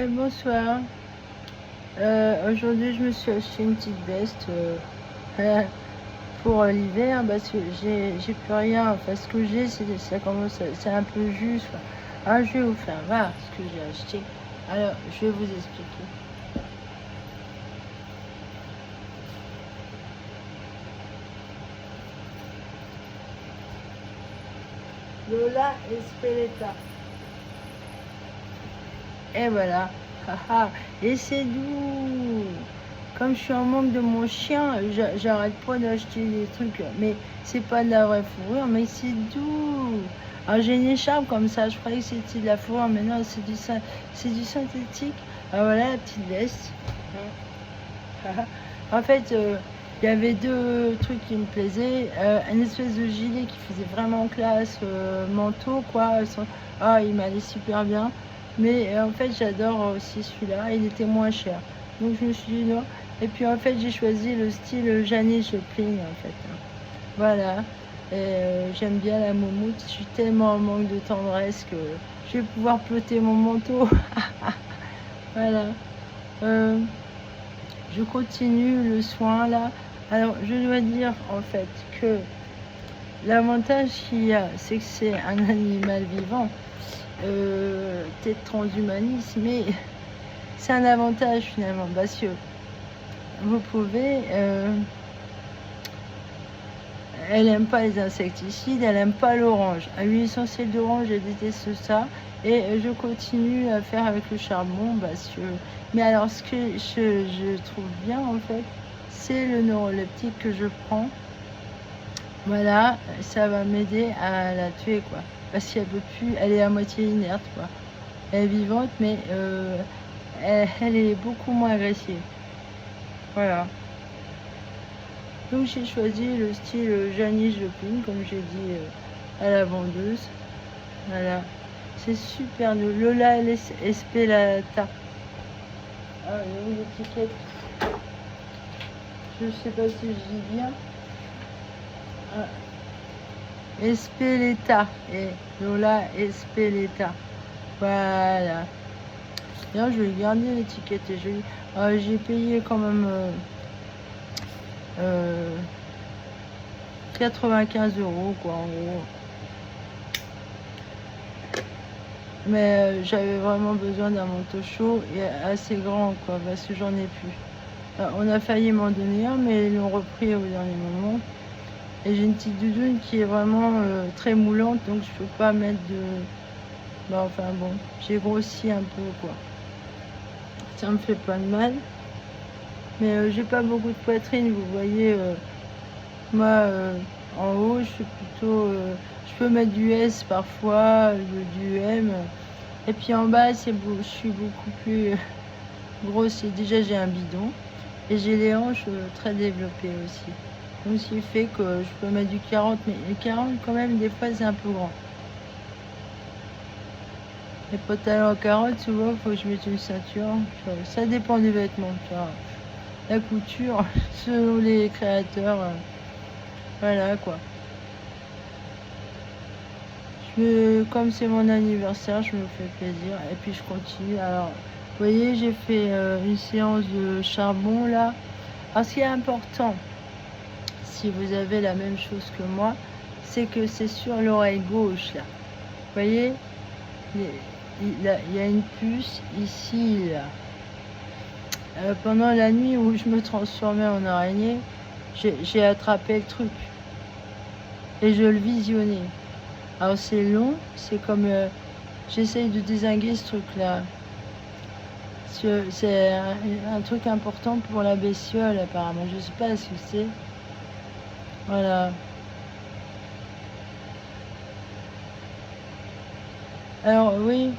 Ouais, bonsoir. Aujourd'hui, je me suis acheté une petite veste pour l'hiver parce que j'ai plus rien. Enfin, ce que j'ai, ça commence, c'est un peu juste, quoi. Alors, je vais vous faire voir ce que j'ai acheté. Alors, je vais vous expliquer. Lola Espeleta. Et voilà. Haha. Et c'est doux. Comme je suis en manque de mon chien, j'arrête pas d'acheter des trucs. Mais c'est pas de la vraie fourrure, mais c'est doux. Alors j'ai une écharpe comme ça, je croyais que c'était de la fourrure, mais non, c'est du synthétique. Alors voilà la petite veste. En fait, il y avait deux trucs qui me plaisaient. Une espèce de gilet qui faisait vraiment classe, manteau, quoi. Ah, il m'allait super bien. Mais en fait, j'adore aussi celui-là. Il était moins cher. Donc je me suis dit non. Et puis en fait, j'ai choisi le style Janis Joplin, en fait. Voilà. Et j'aime bien la moumoute. Je suis tellement en manque de tendresse que je vais pouvoir plotter mon manteau. Voilà. Je continue le soin là. Alors, je dois dire en fait que l'avantage qu'il y a, c'est que c'est un animal vivant, peut-être transhumaniste, mais c'est un avantage finalement parce que vous pouvez. Elle n'aime pas les insecticides, elle n'aime pas l'orange. À l'huile essentielle d'orange, elle déteste ça. Et je continue à faire avec le charbon parce que... Mais alors, ce que je trouve bien, en fait, c'est le neuroleptique que je prends. Voilà, ça va m'aider à la tuer, quoi. Parce qu'elle peut plus, elle est à moitié inerte, quoi. Elle est vivante, mais elle est beaucoup moins agressive. Voilà. Donc j'ai choisi le style Janis Joplin, comme j'ai dit à la vendeuse. Voilà. C'est super de Lola Espeleta. Ah, il y a l'étiquette. Je sais pas si je dis bien. Ah. Espeleta. Et Lola Espeleta. Voilà. D'ailleurs, je vais garder l'étiquette et j'ai payé quand même 95 €, quoi, en gros. Mais j'avais vraiment besoin d'un manteau chaud et assez grand, quoi, parce que j'en ai plus. On a failli m'en donner un, mais ils l'ont repris au dernier moment. Et j'ai une petite doudoune qui est vraiment très moulante, donc je peux pas mettre de... Bah, enfin bon, j'ai grossi un peu, quoi. Ça me fait pas de mal. Mais j'ai pas beaucoup de poitrine, vous voyez. Moi, en haut, je suis plutôt... je peux mettre du S parfois, du M. Et puis en bas, je suis beaucoup plus grosse. Et déjà, j'ai un bidon. Et j'ai les hanches très développées aussi. Donc, ce qui fait que je peux mettre du 40. Mais les 40, quand même, des fois, c'est un peu grand. Les pantalons à 40, souvent, il faut que je mette une ceinture. Ça dépend des vêtements, tu vois. La couture, selon les créateurs. Voilà, quoi. Comme c'est mon anniversaire, je me fais plaisir. Et puis, je continue. Alors, vous voyez, j'ai fait une séance de charbon, là. Alors, ce qui est important, si vous avez la même chose que moi, c'est que c'est sur l'oreille gauche, là. Vous voyez, il y a une puce ici, là. Pendant la nuit où je me transformais en araignée, j'ai attrapé le truc. Et je le visionnais. Alors c'est long, c'est comme... j'essaye de dézinguer ce truc-là. C'est un truc important pour la bestiole, apparemment. Je sais pas ce que c'est. Voilà. Alors oui,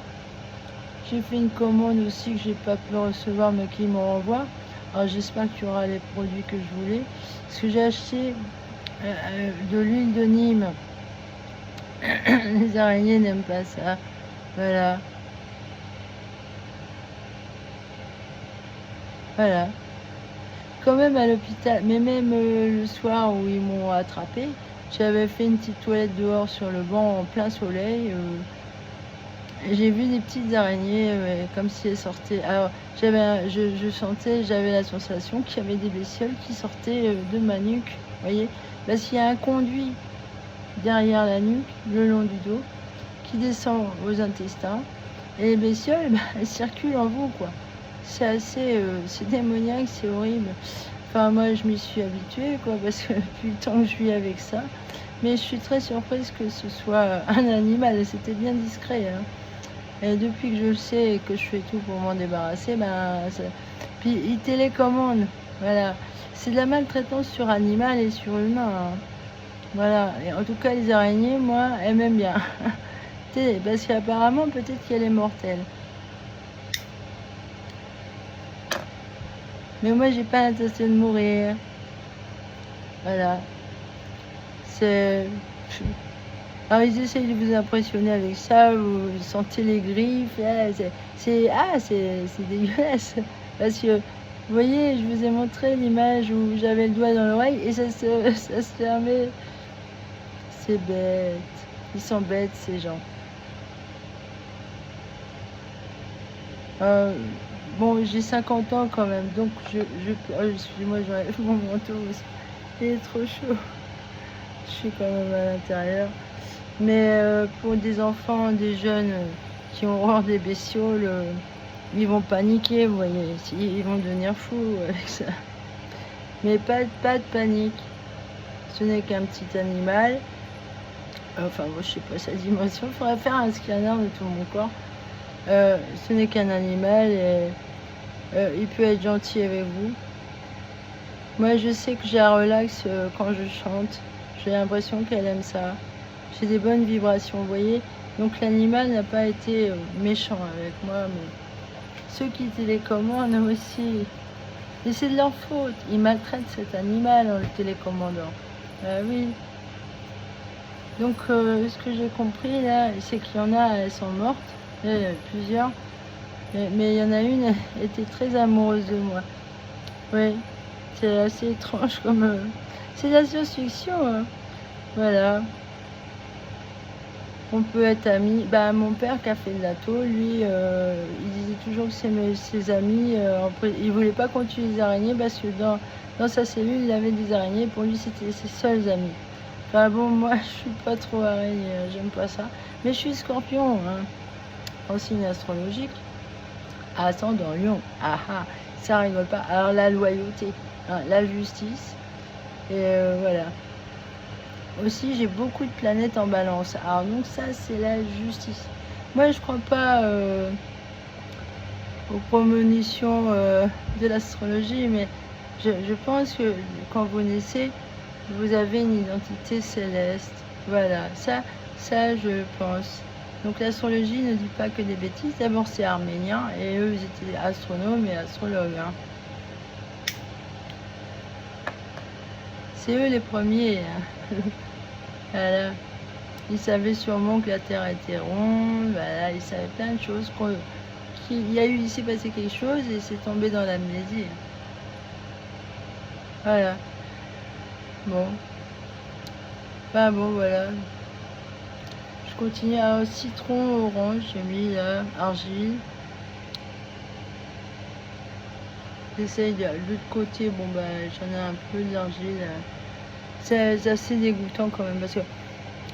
j'ai fait une commande aussi que j'ai pas pu recevoir, mais qui me renvoie. Alors j'espère qu'il y aura les produits que je voulais. Parce que j'ai acheté de l'huile de Nîmes. Les araignées n'aiment pas ça. Voilà. Voilà. Quand même à l'hôpital, mais même le soir où ils m'ont attrapé, j'avais fait une petite toilette dehors sur le banc en plein soleil. j'ai vu des petites araignées, comme si elles sortaient. Alors, je sentais, j'avais la sensation qu'il y avait des bestioles qui sortaient de ma nuque, vous voyez? Parce qu'il y a un conduit derrière la nuque, le long du dos, qui descend aux intestins. Et les bestioles, elles circulent en vous, quoi. C'est assez, c'est démoniaque, c'est horrible. Enfin, moi, je m'y suis habituée, quoi, parce que depuis le temps que je vis avec ça. Mais je suis très surprise que ce soit un animal, et c'était bien discret, hein. Et depuis que je le sais et que je fais tout pour m'en débarrasser, puis ils télécommandent, voilà. C'est de la maltraitance sur animal et sur humain, hein. Voilà, et en tout cas, les araignées, moi, elles m'aiment bien. Parce qu'apparemment, peut-être qu'elle est mortelle. Mais moi, j'ai pas l'intention de mourir. Voilà. C'est... Alors, ils essayent de vous impressionner avec ça, vous sentez les griffes, c'est dégueulasse. Parce que, vous voyez, je vous ai montré l'image où j'avais le doigt dans l'oreille et ça se fermait. C'est bête. Ils sont bêtes, ces gens. Bon, j'ai 50 ans quand même, donc excusez-moi, j'enlève mon manteau aussi. Il est trop chaud. Je suis quand même à l'intérieur. Mais pour des enfants, des jeunes qui ont horreur des bestioles, ils vont paniquer, vous voyez. Ils vont devenir fous avec ça. Mais pas de panique. Ce n'est qu'un petit animal. Enfin, moi, je sais pas sa dimension. Il faudrait faire un scanner de tout mon corps. Ce n'est qu'un animal et il peut être gentil avec vous. Moi, je sais que j'ai un relax quand je chante. J'ai l'impression qu'elle aime ça. J'ai des bonnes vibrations, vous voyez. Donc l'animal n'a pas été méchant avec moi, mais ceux qui télécommandent aussi. Et c'est de leur faute. Ils maltraitent cet animal en le télécommandant. Oui. Donc ce que j'ai compris là, c'est qu'il y en a, elles sont mortes. Il y en a plusieurs. Mais il y en a une, elle était très amoureuse de moi. Oui. C'est assez étrange comme... c'est de la science-fiction, hein. Voilà. On peut être amis. Mon père qui a fait de l'atto, lui, il disait toujours que ses amis, il voulait pas qu'on tue les araignées parce que dans sa cellule, il avait des araignées. Pour lui, c'était ses seuls amis. Enfin bon, moi, je suis pas trop araignée, j'aime pas ça. Mais je suis scorpion, hein, en signe astrologique. Ascendant Lion. Ah ah, ça rigole pas. Alors la loyauté, hein, la justice, et voilà. Aussi, j'ai beaucoup de planètes en balance. Alors donc ça, c'est la justice. Moi, je crois pas aux prémonitions de l'astrologie, mais je pense que quand vous naissez, vous avez une identité céleste. Voilà, ça je pense. Donc l'astrologie ne dit pas que des bêtises. D'abord, c'est arménien, et eux, ils étaient astronomes et astrologues, hein. C'est eux les premiers, hein. Voilà. Ils savaient sûrement que la Terre était ronde, voilà, ils savaient plein de choses. Il s'est passé quelque chose et c'est tombé dans l'amnésie. Voilà. Bon. Bon, voilà. Je continue. Alors, citron, orange, j'ai mis là, argile. J'essaye de l'autre côté, bon, j'en ai un peu d'argile. C'est assez dégoûtant quand même parce que...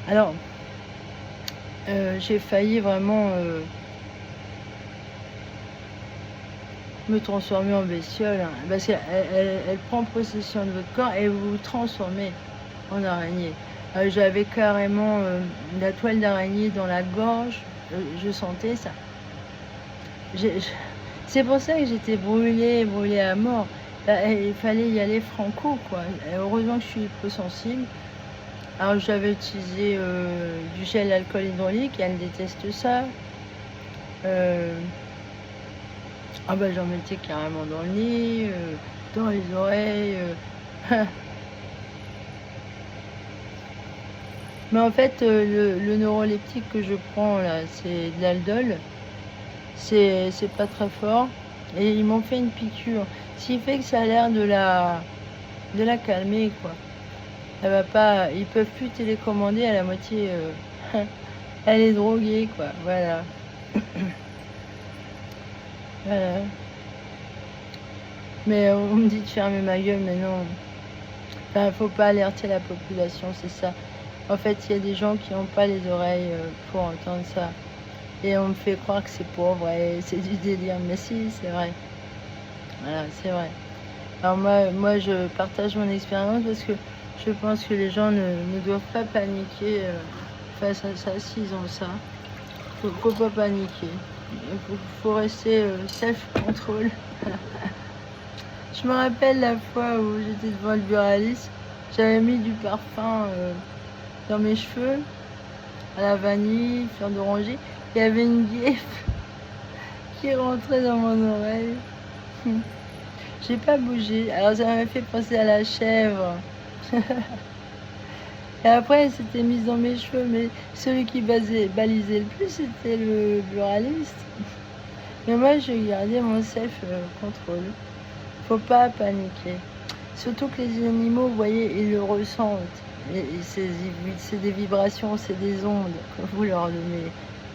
Alors, j'ai failli vraiment me transformer en bestiole, hein, parce qu'elle prend possession de votre corps et vous vous transformez en araignée. J'avais carrément la toile d'araignée dans la gorge, je sentais ça. C'est pour ça que j'étais brûlée à mort. Il fallait y aller franco, quoi. Et heureusement que je suis hyposensible. Alors j'avais utilisé du gel alcool hydraulique, elle déteste ça. J'en mettais carrément dans le nez, dans les oreilles. Mais en fait, le neuroleptique que je prends là, c'est de l'aldol. C'est pas très fort. Et ils m'ont fait une piqûre. Ce qui fait que ça a l'air de la calmer, quoi. Elle va pas, ils peuvent plus télécommander à la moitié. Elle est droguée, quoi. Voilà. Voilà. Mais on me dit de fermer ma gueule, mais non. Enfin, faut pas alerter la population, c'est ça. En fait, il y a des gens qui n'ont pas les oreilles pour entendre ça. Et on me fait croire que c'est pauvre et c'est du délire. Mais si, c'est vrai. Voilà, c'est vrai. Alors moi, je partage mon expérience parce que je pense que les gens ne doivent pas paniquer face à ça s'ils ont ça. Faut pas paniquer. Faut rester self-control. Je me rappelle la fois où j'étais devant le buraliste, j'avais mis du parfum dans mes cheveux, à la vanille, fleur d'oranger. Il y avait une guêpe qui rentrait dans mon oreille. J'ai pas bougé. Alors ça m'a fait penser à la chèvre. Et après, elle s'était mise dans mes cheveux, mais celui qui balisait le plus, c'était le buraliste. Mais moi, j'ai gardé mon self-control. Faut pas paniquer. Surtout que les animaux, vous voyez, ils le ressentent. Et c'est des vibrations, c'est des ondes que vous leur donnez.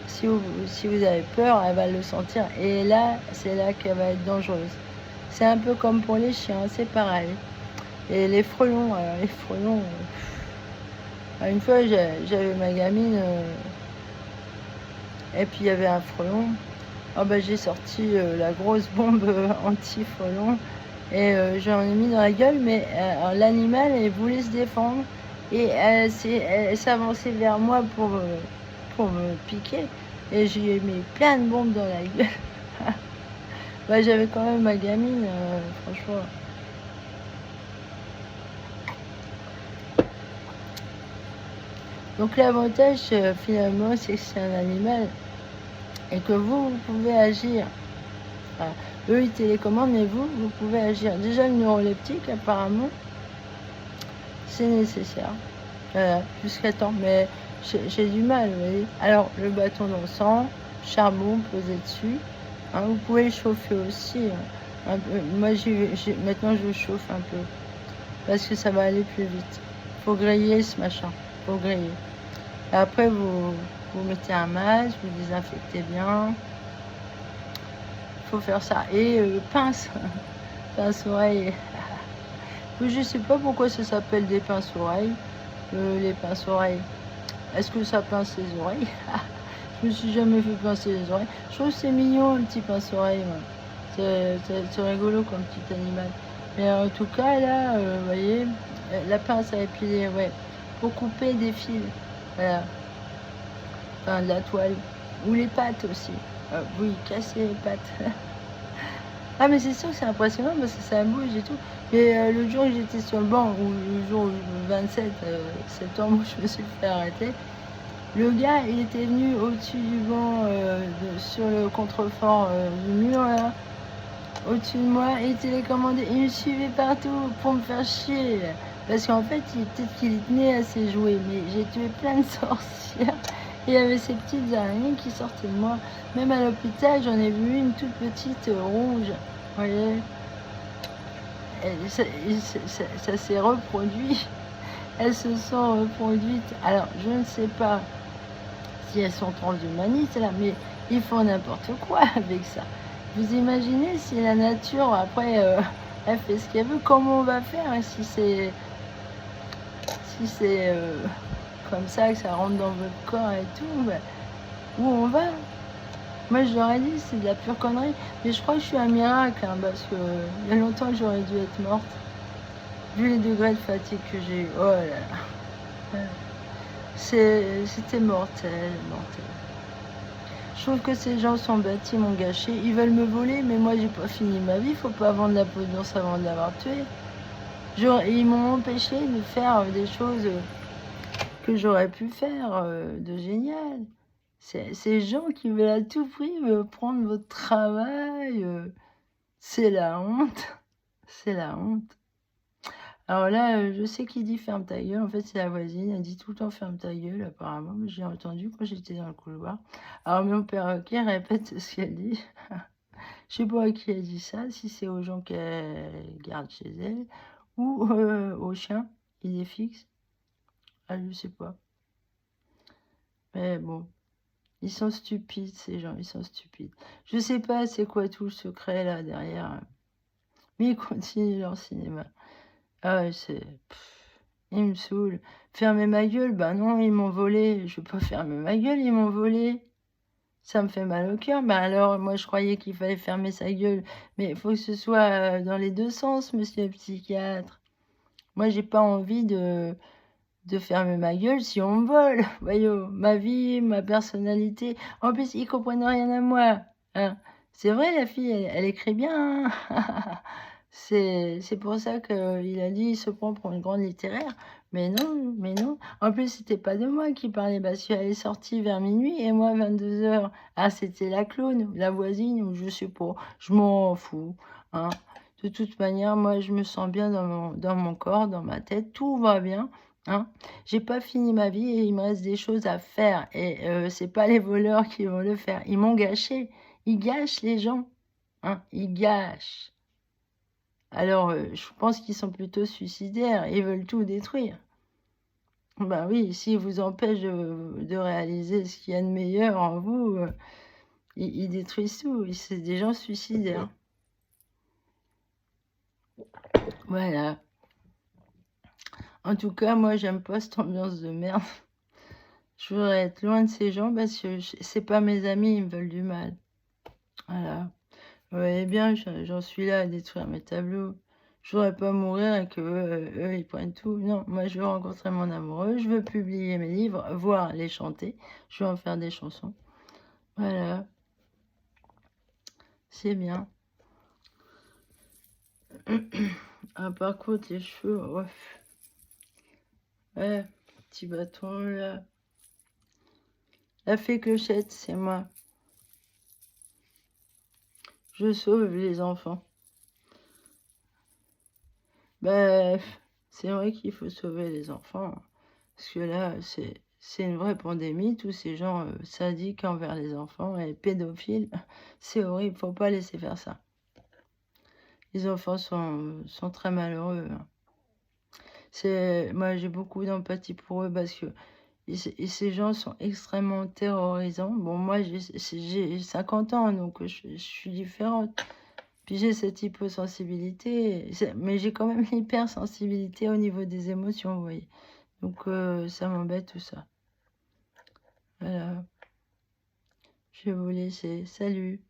Si vous avez peur, elle va le sentir. Et là, c'est là qu'elle va être dangereuse. C'est un peu comme pour les chiens, c'est pareil. Et les frelons, une fois, j'avais ma gamine, et puis il y avait un frelon. Oh bah, j'ai sorti la grosse bombe anti-frelon et j'en ai mis dans la gueule, mais l'animal, elle voulait se défendre et elle s'avançait vers moi pour me piquer et j'ai mis plein de bombes dans la gueule. Bah, j'avais quand même ma gamine, franchement. Donc l'avantage, finalement, c'est que c'est un animal et que vous pouvez agir. Enfin, eux, ils télécommandent, mais vous pouvez agir. Déjà, le neuroleptique, apparemment, c'est nécessaire. Voilà, jusqu'à temps. Mais j'ai du mal, vous voyez. Alors, le bâton d'encens, charbon posé dessus. Hein, vous pouvez le chauffer aussi. Hein, un peu. Moi, maintenant, je chauffe un peu. Parce que ça va aller plus vite. Faut griller ce machin. Faut griller. Et après, vous mettez un masque, vous désinfectez bien. Faut faire ça. Et pince. Pince-oreille. Je sais pas pourquoi ça s'appelle des pinces-oreilles. Les pinces-oreilles. Est-ce que ça pince les oreilles? Je me suis jamais fait pincer les oreilles. Je trouve que c'est mignon, un petit pince-oreille. C'est rigolo comme petit animal. Mais en tout cas, là, vous voyez, la pince à épiler, ouais. Pour couper des fils. Voilà. Enfin, de la toile. Ou les pattes aussi. Oui, casser les pattes. Ah, mais c'est sûr que c'est impressionnant parce que ça bouge et tout. Et le jour où j'étais sur le banc, ou le jour 27 septembre où je me suis fait arrêter, le gars, il était venu au-dessus du banc, sur le contrefort du mur, là, au-dessus de moi, et il télécommandait. Il me suivait partout pour me faire chier. Parce qu'en fait, peut-être qu'il y tenait à ses jouets, mais j'ai tué plein de sorcières. Et il y avait ces petites araignées qui sortaient de moi. Même à l'hôpital, j'en ai vu une toute petite rouge. Vous voyez, ça s'est reproduit. Elles se sont reproduites. Alors, je ne sais pas si elles sont transhumanistes, là, mais ils font n'importe quoi avec ça. Vous imaginez si la nature, après, elle fait ce qu'elle veut, comment on va faire si c'est comme ça, que ça rentre dans votre corps et tout, bah, où on va? Moi, je leur ai dit, c'est de la pure connerie. Mais je crois que je suis un miracle, hein, parce que il y a longtemps que j'aurais dû être morte. Vu les degrés de fatigue que j'ai eu. Oh là là. C'était mortel, mortel. Je trouve que ces gens sont bêtes, ils m'ont gâché. Ils veulent me voler, mais moi, j'ai pas fini ma vie. Faut pas vendre la peau d'ours avant de l'avoir tué. Ils m'ont empêché de faire des choses que j'aurais pu faire de génial. Ces gens qui veulent à tout prix prendre votre travail, c'est la honte. C'est la honte. Alors là, je sais qui dit ferme ta gueule. En fait, c'est la voisine. Elle dit tout le temps ferme ta gueule, apparemment. Mais j'ai entendu quand j'étais dans le couloir. Alors mon perroquet répète ce qu'elle dit. Je sais pas à qui elle dit ça, si c'est aux gens qu'elle garde chez elle ou aux chiens. Il est fixe. Ah, je sais pas. Mais bon. Ils sont stupides, ces gens, ils sont stupides. Je sais pas c'est quoi tout le secret là derrière. Mais ils continuent leur cinéma. Ah ouais, ils me saoulent. Fermer ma gueule, bah non, ils m'ont volé. Je vais pas fermer ma gueule, ils m'ont volé. Ça me fait mal au cœur. Bah alors, moi, je croyais qu'il fallait fermer sa gueule. Mais il faut que ce soit dans les deux sens, monsieur le psychiatre. Moi, j'ai pas envie de fermer ma gueule si on me vole. Voyons, ma vie, ma personnalité. En plus, ils comprennent rien à moi. Hein. C'est vrai, la fille, elle écrit bien. Hein. C'est pour ça qu'il a dit il se prend pour une grande littéraire. Mais non, mais non. En plus, c'était pas de moi qui parlait parce qu'elle est sortie vers minuit et moi 22 h. Ah, c'était la clown, la voisine, ou je sais pas. Je m'en fous. Hein. De toute manière, moi, je me sens bien dans mon corps, dans ma tête. Tout va bien. Hein. J'ai pas fini ma vie et il me reste des choses à faire. Et c'est pas les voleurs qui vont le faire. Ils m'ont gâché. Ils gâchent les gens. Hein. Ils gâchent. Alors, je pense qu'ils sont plutôt suicidaires. Ils veulent tout détruire. Ben oui, s'ils vous empêchent de réaliser ce qu'il y a de meilleur en vous, ils détruisent tout. C'est des gens suicidaires. Voilà. En tout cas, moi, j'aime pas cette ambiance de merde. Je voudrais être loin de ces gens parce que c'est pas mes amis, ils me veulent du mal. Voilà. Vous voyez bien, j'en suis là à détruire mes tableaux. Je voudrais pas mourir et que eux, ils prennent tout. Non, moi, je veux rencontrer mon amoureux, je veux publier mes livres, voire les chanter. Je veux en faire des chansons. Voilà. C'est bien. Ah, par contre, les cheveux, ouais. Ouais, petit bâton, là. La fée clochette, c'est moi. Je sauve les enfants. Ben, c'est vrai qu'il faut sauver les enfants. Parce que là, c'est une vraie pandémie. Tous ces gens sadiques envers les enfants et pédophiles. C'est horrible. Faut pas laisser faire ça. Les enfants sont très malheureux. Hein. Moi, j'ai beaucoup d'empathie pour eux parce que et ces gens sont extrêmement terrorisants. Bon, moi, j'ai 50 ans, donc je suis différente. Puis j'ai cette hyposensibilité, mais j'ai quand même l'hypersensibilité au niveau des émotions, vous voyez. Donc ça m'embête tout ça. Voilà. Je vais vous laisser. Salut.